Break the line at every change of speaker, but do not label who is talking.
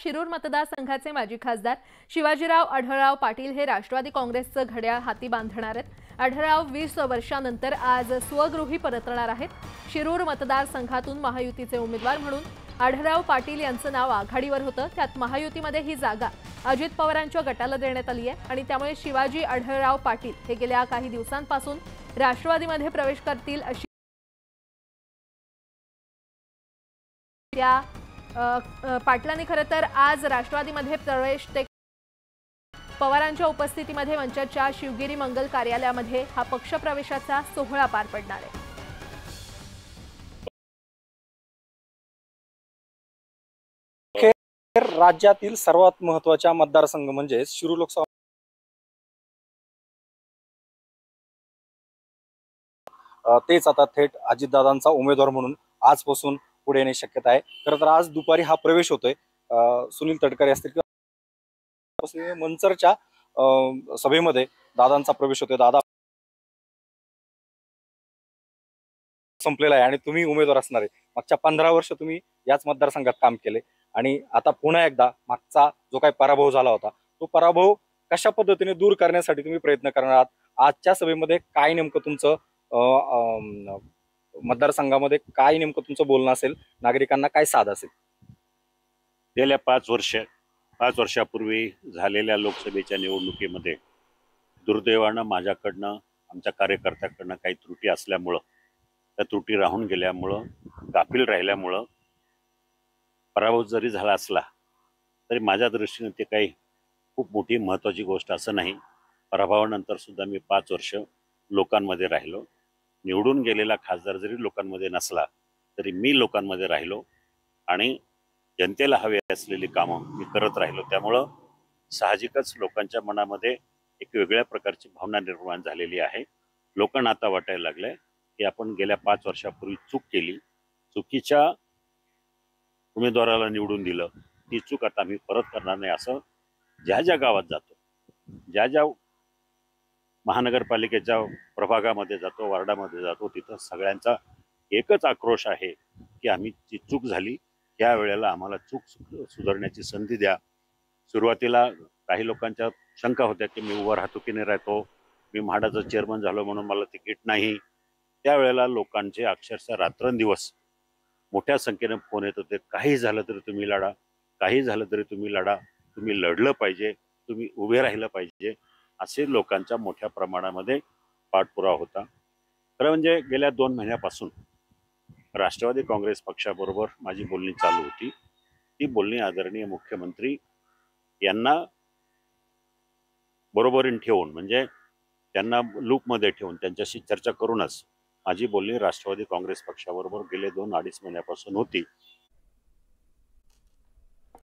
शिरूर मतदारसंघाचे माजी खासदार शिवाजीराव आढळराव पाटील हे राष्ट्रवादी काँग्रेसचं घड्याळ हाती बांधणार आहेत। आढळराव 20 वर्षांनंतर आज स्वगृही परतणार आहेत। शिरूर मतदारसंघातून महायुतीचे उमेदवार म्हणून आढळराव पाटील यांचं नाव आघाडीवर होतं। त्यात महायुतीमध्ये ही जागा अजित पवारांच्या गटाला देण्यात आली आहे आणि त्यामुळे शिवाजी आढळराव पाटील हे गेल्या काही दिवसांपासून राष्ट्रवादीमध्ये प्रवेश करतील अशी पाटलांनी खरं तर आज राष्ट्रवादीमध्ये प्रवेश ते पवारांच्या उपस्थितीमध्ये मंचाच्या शिवगिरी मंगल कार्यालयामध्ये हा पक्षप्रवेशाचा सोहळा पार पडणार आहे।
राज्यातील सर्वात महत्त्वाच्या मतदारसंघ म्हणजे शिरूर लोकसभा तेच आता थेट अजितदादांचा उमेदवार म्हणून आजपासून पुढे येण्याची शक्यता आहे। खरं तर आज दुपारी हा प्रवेश होतोय। सुनील तटकरे असतील किंवा मंचरच्या सभेमध्ये दादांचा प्रवेश होतोय। दादा संपलेला आहे आणि तुम्ही उमेदवार असणार आहे। मागच्या 15 वर्ष तुम्ही याच मतदारसंघात काम केले आणि आता पुन्हा एकदा मागचा जो काही पराभव झाला होता तो पराभव कशा पद्धतीने दूर करण्यासाठी तुम्ही प्रयत्न करणार आहात? आजच्या सभेमध्ये काय नेमकं तुमचं मतदारसंघामध्ये काय नेमकं तुमचं बोलणं असेल, नागरिकांना काय साध असेल?
गेल्या 5 वर्षापूर्वी झालेल्या लोकसभेच्या निवडणुकीमध्ये दुर्दैवानं माझ्याकडनं आमच्या कार्यकर्त्याकडनं काही त्रुटी असल्यामुळं, त्या त्रुटी राहून गेल्यामुळं, गाफील राहिल्यामुळं पराभव जरी झाला असला तरी माझ्या दृष्टीने ते काही खूप मोठी महत्त्वाची गोष्ट असं नाही। पराभवानंतर सुद्धा मी 5 वर्ष लोकांमध्ये राहिलो। निवडून गेलेला खासदार जरी लोकांमध्ये नसला तरी मी लोकांमध्ये राहिलो आणि जनतेला हवी असलेली कामं मी करत राहिलो। त्यामुळं साहजिकच लोकांच्या मनामध्ये एक वेगळ्या प्रकारची भावना निर्माण झालेली आहे। लोकांना आता वाटायला लागलंय की आपण गेल्या 5 वर्षापूर्वी चूक केली, चुकीच्या उमेदवाराला निवडून दिलं, ती चूक आता आम्ही परत करणार नाही असं ज्या ज्या गावात जातो, ज्या ज्या महानगरपालिकेच्या प्रभागामध्ये जातो, वार्डामध्ये जातो, तिथं सगळ्यांचा एकच आक्रोश आहे की आम्ही जी चूक झाली त्या वेळेला आम्हाला चूक सुधारण्याची संधी द्या। सुरुवातीला काही लोकांच्या शंका होत्या की मी उभं राहतो की नाही राहतो, मी म्हाडाचा चेअरमन झालो म्हणून मला तिकीट नाही। त्यावेळेला लोकांचे अक्षरशः रात्रंदिवस मोठ्या संख्येने फोन येत होते, काही झालं तरी तुम्ही लढा, काही झालं तरी तुम्ही लढा, तुम्ही लढलं पाहिजे, तुम्ही उभे राहिलं पाहिजे, असे लोकांच्या मोठ्या प्रमाणामध्ये पाठपुरावा होता। खरं म्हणजे गेल्या 2 महिन्यापासून राष्ट्रवादी काँग्रेस पक्षाबरोबर माझी बोलणी चालू होती। ती बोलणी आदरणीय मुख्यमंत्री यांना बरोबरीने ठेवून, म्हणजे त्यांना लूपमध्ये ठेवून त्यांच्याशी चर्चा करूनच माझी बोलणी राष्ट्रवादी काँग्रेस पक्षाबरोबर गेले 2-2.5 महिन्यापासून होती।